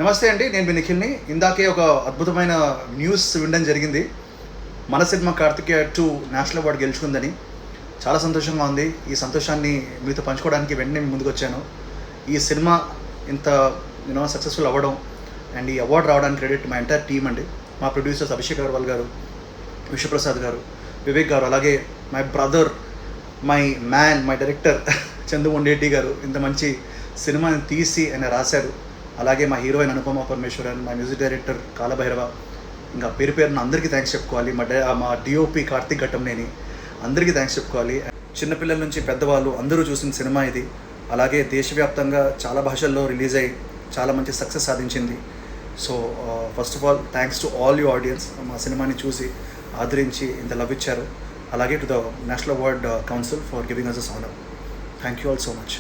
నమస్తే అండి, నేను మీ నిఖిల్ని. ఇందాకే ఒక అద్భుతమైన న్యూస్ వినడం జరిగింది. మన సినిమా కార్తికేయ 2 నేషనల్ అవార్డు గెలుచుకుందని. చాలా సంతోషంగా ఉంది. ఈ సంతోషాన్ని మీతో పంచుకోవడానికి వెంటనే మీ ముందుకు వచ్చాను. ఈ సినిమా ఇంత సక్సెస్ఫుల్ అవ్వడం అండ్ ఈ అవార్డు రావడానికి క్రెడిట్ మా ఎంటైర్ టీమ్ అండి. మా ప్రొడ్యూసర్స్ అభిషేక్ అగర్వాల్ గారు, విశ్వప్రసాద్ గారు, వివేక్ గారు, అలాగే my brother, my man, my director Chandoo Mondeti గారు ఇంత మంచి సినిమాని తీసి ఆయన రాశారు. అలాగే మా హీరోయిన్ అనుపమ పరమేశ్వరన్, మా మ్యూజిక్ డైరెక్టర్ కాలభైరవ, ఇంకా పేరు పేరున అందరికీ థ్యాంక్స్ చెప్పుకోవాలి. మా డిఓపి కార్తిక్ ఘట్టంనేని అందరికీ థ్యాంక్స్ చెప్పుకోవాలి. చిన్నపిల్లల నుంచి పెద్దవాళ్ళు అందరూ చూసిన సినిమా ఇది. అలాగే దేశవ్యాప్తంగా చాలా భాషల్లో రిలీజ్ అయ్యి చాలా మంచి సక్సెస్ సాధించింది. So first of all thanks to all you audience, మా సినిమాని చూసి ఆదరించి ఇంత లవ్ ఇచ్చారు. అలాగే to the national award council for giving us this honour. Thank you all so much.